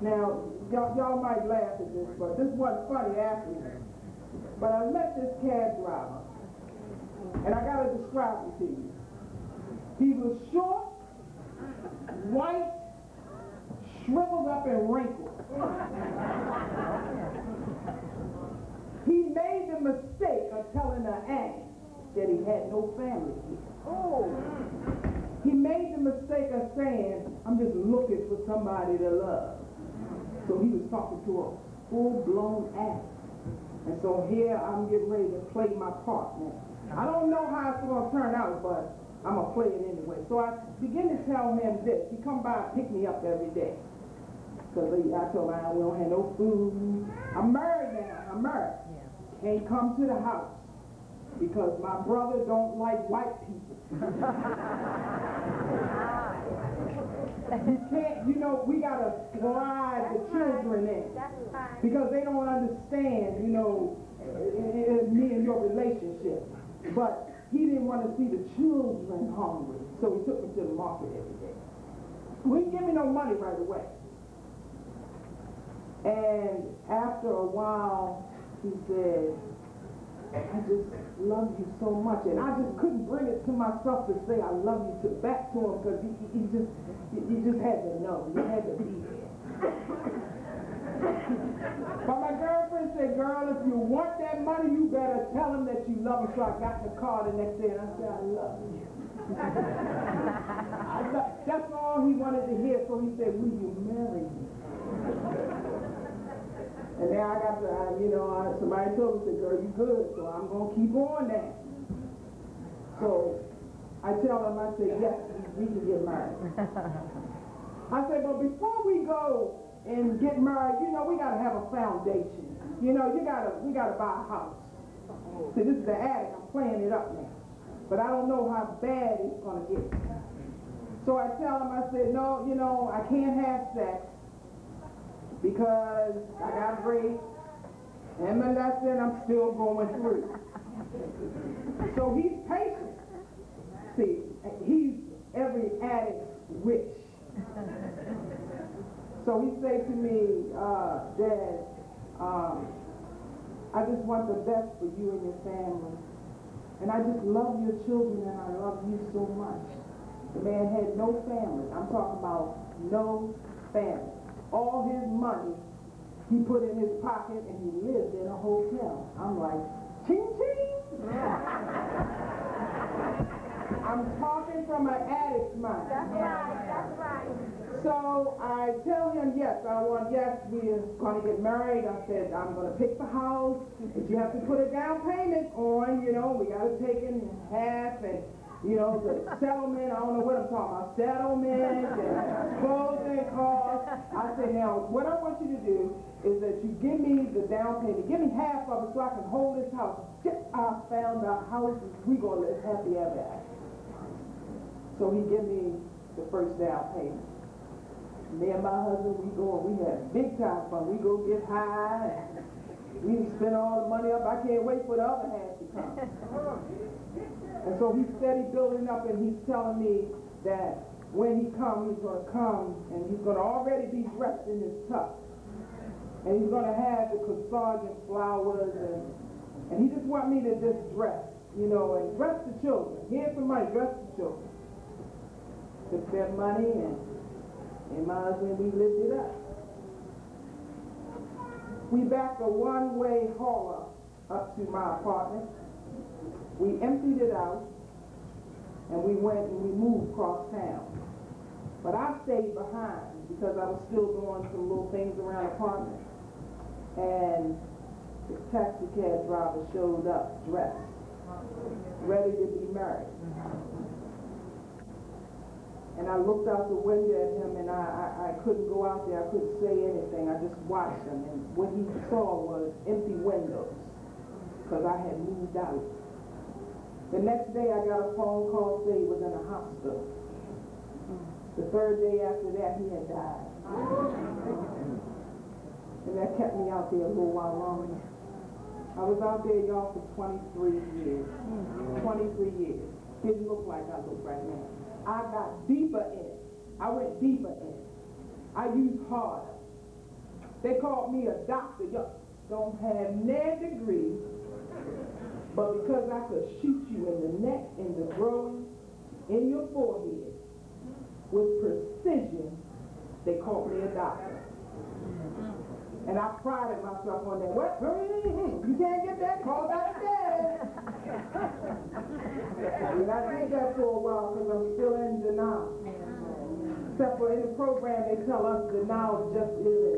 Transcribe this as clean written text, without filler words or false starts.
Now, y'all might laugh at this, but this wasn't funny after. But I met this cab driver, and I gotta describe him to you. He was short, white, shriveled up and wrinkled. He made the mistake of telling her aunt that he had no family here. Oh. He made the mistake of saying, I'm just looking for somebody to love. So he was talking to a full-blown addict. And so here I'm getting ready to play my part now. I don't know how it's going to turn out, but I'm going to play it anyway. So I begin to tell him this. He come by and pick me up every day. Because I told him we don't have no food. I'm married now. I'm married. Yeah. Can't come to the house because my brother don't like white people. You can't, you know, we got to slide the children in. Because they don't understand, you know, me and your relationship. But he didn't want to see the children hungry. So he took me to the market every day. He didn't give me no money right away. And after a while, he said, I just love you so much. And I just couldn't bring it to myself to say I love you back to him because he just had to know. He had to be there. But my girlfriend said, girl, if you want that money, you better tell him that you love him. So I got in the car the next day and I said, I love you. That's all he wanted to hear. So he said, will you marry me? And then I got to, you know, somebody told me, said, girl, you good, so I'm going to keep on that. So I tell him, I said, yes, we can get married. I said, but before we go and get married, you know, we got to have a foundation. You know, we got to buy a house. See, this is the attic. I'm playing it up now. But I don't know how bad it's going to get. So I tell him, I said, no, you know, I can't have sex. Because I got raped and molested, I'm still going through. So he's patient. See, he's every addict's wish. So he said to me, Dad, I just want the best for you and your family. And I just love your children and I love you so much. The man had no family. I'm talking about no family. All his money he put in his pocket and he lived in a hotel. I'm like, ching ching! I'm talking from an addict's mind. That's right, that's right. So I tell him, yes, we're going to get married. I said, I'm going to pick the house. If you have to put a down payment on, you know, we got to take it in half and you know, the settlement, I don't know what I'm talking about, settlement and closing costs. I said, now, what I want you to do is that you give me the down payment, give me half of it so I can hold this house. I found a house, we gonna live happy ever after. So he give me the first down payment. Me and my husband, we had big time fun. We go get high, and we spend all the money up. I can't wait for the other half to come. And so he's steady building up, and he's telling me that when he comes, he's going to come, and he's going to already be dressed in his tux. And he's going to have the corsage and flowers, and he just want me to just dress, you know, and dress the children. Here's some money, dress the children. Took their money, and my husband, we lived it up. We backed a one-way hauler up to my apartment. We emptied it out, and we went and we moved across town. But I stayed behind because I was still doing some little things around the apartment. And the taxi cab driver showed up dressed, ready to be married. And I looked out the window at him, and I couldn't go out there. I couldn't say anything. I just watched him, and what he saw was empty windows because I had moved out. The next day, I got a phone call saying he was in a hospital. The third day after that, he had died. And that kept me out there a little while longer. I was out there, y'all, for 23 years. 23 years. Didn't look like I look right now. I got deeper in it. I went deeper in it. I used harder. They called me a doctor. You don't have no degree, but because I could shoot you in the neck, in the groin, in your forehead, with precision, they called me a doctor. And I prided myself on that. What? You can't get that, call Dr. Dad. And I did that for a while because I'm still in denial. Except for in the program, they tell us denial just isn't